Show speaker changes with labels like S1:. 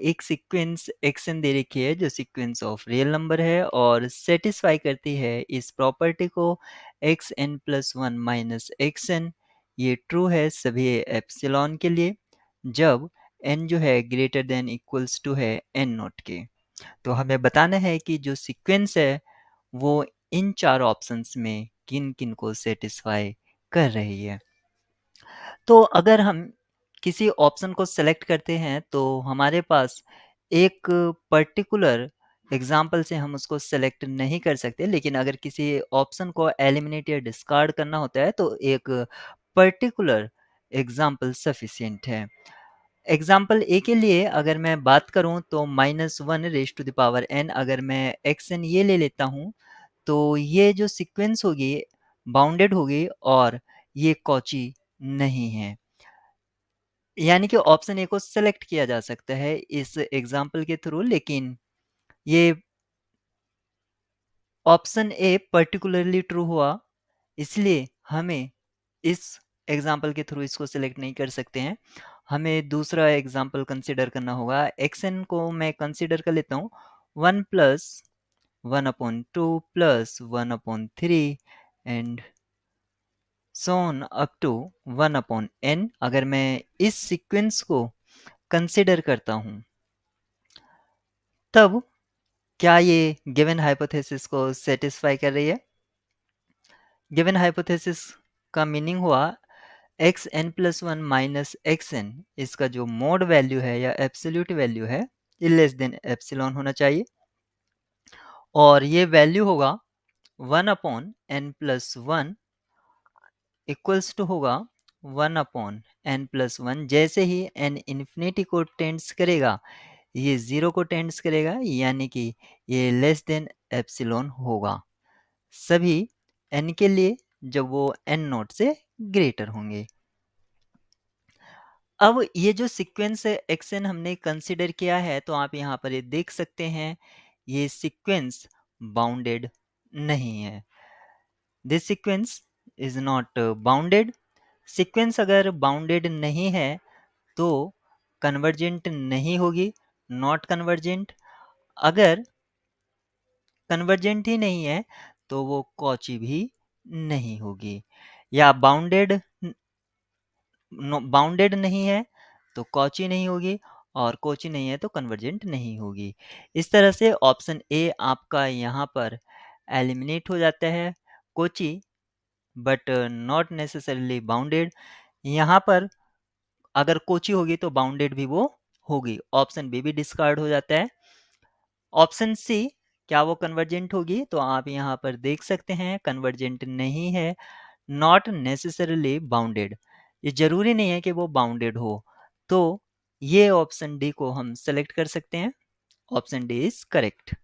S1: एक sequence action दे रखी है जो सीक्वेंस ऑफ रियल नंबर है और सेटिस्फाई करती है इस प्रॉपर्टी को x n plus one minus x n. ये ट्रू है सभी एप्सिलॉन के लिए जब एन जो है ग्रेटर देन इक्वल्स टू है एन नॉट के। तो हमें बताना है कि जो सीक्वेंस है वो इन चार ऑप्शंस में किन किन को सेटिस्फाई कर रही है। तो अगर हम किसी ऑप्शन को सेलेक्ट करते हैं तो हमारे पास एक पर्टिकुलर एग्जाम्पल से हम उसको सेलेक्ट नहीं कर सकते, लेकिन अगर किसी ऑप्शन को एलिमिनेट या डिस्कार्ड करना होता है तो एक पर्टिकुलर एग्जाम्पल सफिशिएंट है। एग्जाम्पल ए के लिए अगर मैं बात करूं तो -1 अगर मैं एक्स एन ये ले लेता हूं तो ये जो सीक्वेंस होगी बाउंडेड होगी और ये कॉची नहीं है। यानी कि ऑप्शन ए को सेलेक्ट किया जा सकता है इस एग्जाम्पल के थ्रू, लेकिन ये ऑप्शन ए पर्टिकुलरली ट्रू हुआ, इसलिए हमें इस एग्जाम्पल के थ्रू इसको सिलेक्ट नहीं कर सकते हैं। हमें दूसरा एग्जाम्पल कंसिडर करना होगा। एक्स एन को मैं कंसिडर कर लेता हूँ 1+1/2 +1/3 and so on up to 1/n। अगर मैं इस सीक्वेंस को कंसिडर करता हूँ तब क्या ये गिवन हाइपोथेसिस को सेटिस्फाई कर रही है? गिवन हाइपोथेसिस का मीनिंग हुआ x n plus one minus x n, इसका जो मोड वैल्यू है या एब्सोल्यूट वैल्यू है ये लेस देन एप्सिलॉन होना चाहिए और ये वैल्यू होगा 1/n+1 इक्वल्स टू होगा 1/n+1। जैसे ही n इन्फिनिटी को टेंड्स करेगा ये जीरो को टेंड्स करेगा, यानी कि ये लेस देन एप्सिलॉन होगा सभी n के लिए जब वो n नॉट से ग्रेटर होंगे। अब ये जो सीक्वेंस है एक्स एन हमने कंसिडर किया है तो आप यहाँ पर ये देख सकते हैं ये सीक्वेंस बाउंडेड नहीं है। This sequence is not bounded. Sequence अगर बाउंडेड नहीं है तो कन्वर्जेंट नहीं होगी, नॉट कन्वर्जेंट। अगर कन्वर्जेंट ही नहीं है तो वो कॉची भी नहीं होगी, या बाउंडेड नहीं है तो कॉची नहीं होगी और कॉची नहीं है तो कन्वर्जेंट नहीं होगी। इस तरह से ऑप्शन ए आपका यहाँ पर एलिमिनेट हो जाता है, Cauchy but not necessarily bounded. यहाँ पर अगर कोची होगी तो बाउंडेड भी वो होगी, ऑप्शन बी भी डिस्कार्ड हो जाता है। ऑप्शन सी क्या वो कन्वर्जेंट होगी, तो आप यहाँ पर देख सकते हैं कन्वर्जेंट नहीं है, नॉट नेसेसरीली बाउंडेड, ये जरूरी नहीं है कि वो बाउंडेड हो। तो ये ऑप्शन डी को हम सेलेक्ट कर सकते हैं। Option D is correct.